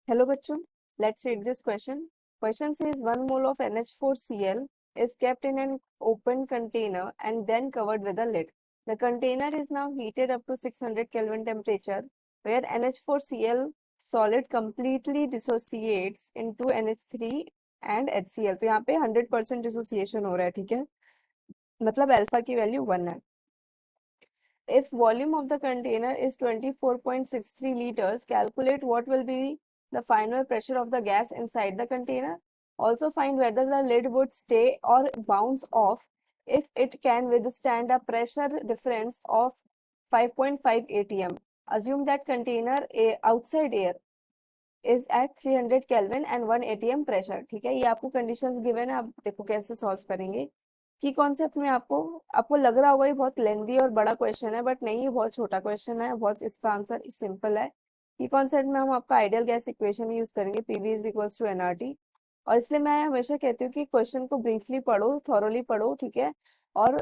Hello बच्चों, let's read this question. Question says 1 mole of NH4Cl is kept in an open container and then covered with a lid. The container is now heated up to 600 Kelvin temperature, where NH4Cl solid completely dissociates into NH3 and HCl. तो यहाँ पे 100% dissociation हो रहा है, ठीक है, मतलब alpha की वैल्यू 1 है. If volume of the container is 24.63 liters, calculate what will be the final pressure of the gas inside the container. Also find whether the lid would stay or bounce off if it can withstand a pressure difference of 5.5 atm. Assume that container outside air is at 300 Kelvin and 1 atm pressure. ठीक है, ये आपको conditions given है. आप देखो कैसे solve करेंगे. की कॉन्सेप्ट में आपको लग रहा होगा ये बहुत लेंदी और बड़ा क्वेश्चन है, बट नहीं, ये बहुत छोटा क्वेश्चन है. बहुत इसका आंसर सिंपल है. की कॉन्सेप्ट में हम आपका आइडियल गैस इक्वेशन यूज करेंगे, PV is equals to NRT. और इसलिए मैं हमेशा कहती हूँ कि क्वेश्चन को ब्रीफली पढ़ो, थॉरोली पढ़ो, ठीक है, और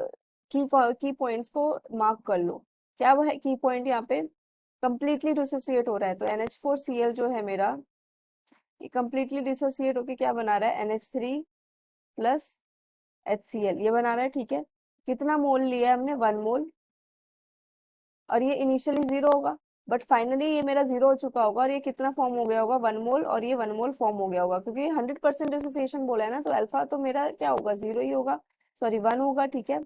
की पॉइंट्स को मार्क कर लो. क्या वो है की पॉइंट? यहाँ पे कंप्लीटली डिसोसिएट हो रहा है, तो NH4Cl जो है मेरा, ये कंप्लीटली डिसोसिएट होके क्या बना रहा है? NH3 प्लस HCl ये बना रहा है, ठीक है. कितना मोल लिया है हमने? 1 मोल. और ये इनिशियली 0 होगा, बट फाइनली ये मेरा 0 हो चुका होगा, और ये कितना फॉर्म हो गया होगा? 1 मोल. और ये 1 मोल फॉर्म हो गया होगा, क्योंकि 100% डिसोसिएशन बोला है ना, तो अल्फा तो मेरा क्या होगा? 0 ही होगा, सॉरी 1 होगा, ठीक है.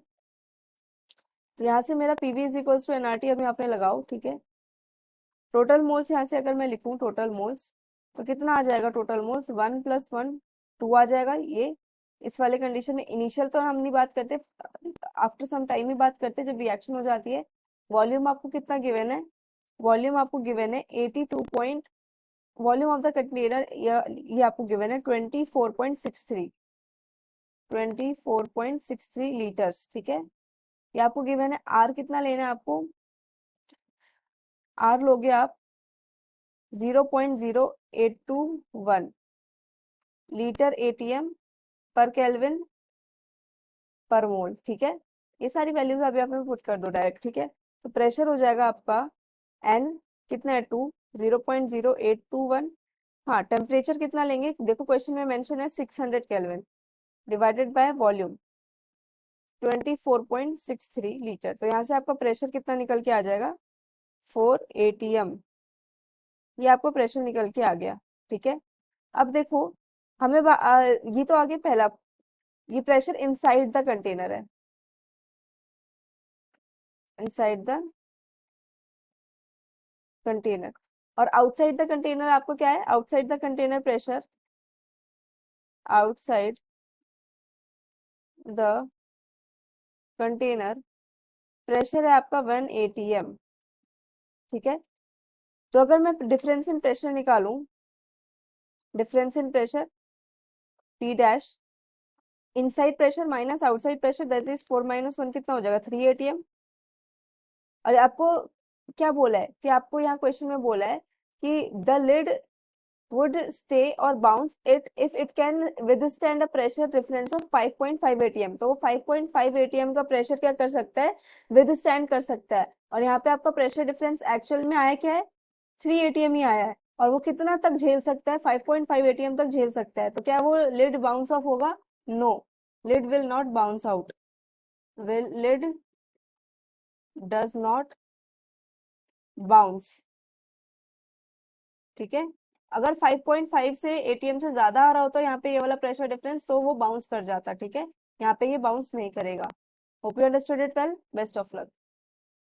तो यहाँ से मेरा PV is equals to NRT अब यहाँ पे लगाओ, ठीक है. टोटल मोल्स यहाँ से अगर मैं लिखूं टोटल मोल्स, तो कितना आ जाएगा टोटल मोल्स? 1 + 1 2 आ जाएगा. ये इस वाले कंडीशन में इनिशियल तो हम नहीं बात करते, आफ्टर सम टाइम ही बात करते, जब रिएक्शन हो जाती है. वॉल्यूम आपको कितना गिवन है? वॉल्यूम आपको गिवन है 82 point, volume of the container ये आपको गिवन है 24.63 लीटर्स, ठीक है. ये आपको गिवन है. आर कितना लेना है आपको? आर लोगे आप 0.0821 लीटर एटीएम पर केल्विन पर मोल, ठीक है. ये सारी वैल्यूज आप यहाँ पे पुट कर दो डायरेक्ट, ठीक है. तो प्रेशर हो जाएगा आपका N कितना है? 2 0.0821. हाँ, टेम्परेचर कितना लेंगे? देखो क्वेश्चन में मेंशन है 600 kelvin divided by volume 24.63 litre. तो यहाँ से आपका प्रेशर कितना निकल के आ जाएगा? 4 atm. ये आपको प्रेशर निकल के आ गया, ठीक है. अब देखो हमें ये तो आगे पहला, ये प्रेशर इनसाइड द कंटेनर है, इनसाइड द कंटेनर. और आउटसाइड द कंटेनर आपको क्या है? Outside the container pressure, outside the container pressure है आपका 1 atm, ठीक है. तो अगर मैं डिफरेंस इन प्रेशर निकालूं, difference in pressure P dash inside pressure minus outside pressure, that is 4 - 1 कितना हो जाएगा? 3 atm. और आपको क्या बोला है कि आपको यहाँ क्वेश्चन में बोला है कि the lid would stay or bounce it if it can withstand a pressure difference of 5.5 atm. तो वो 5.5 atm का प्रेशर क्या कर सकता है? withstand कर सकता है. और यहाँ पे आपका प्रेशर डिफरेंस एक्चुअल में आया क्या है? 3 atm ही आया है. और वो कितना तक झेल सकता है? 5.5 atm तक झेल सकता है. तो क्या वो लिड बाउंस ऑफ होगा? No, lid will not bounce out. Lid does not bounce, ठीक है. अगर 5.5 से एटीएम से ज्यादा आ रहा होता है यहाँ पे ये वाला प्रेशर डिफरेंस, तो वो बाउंस कर जाता, ठीक है. यहाँ पे ये बाउंस नहीं करेगा. Hope you understood it well. Best of luck.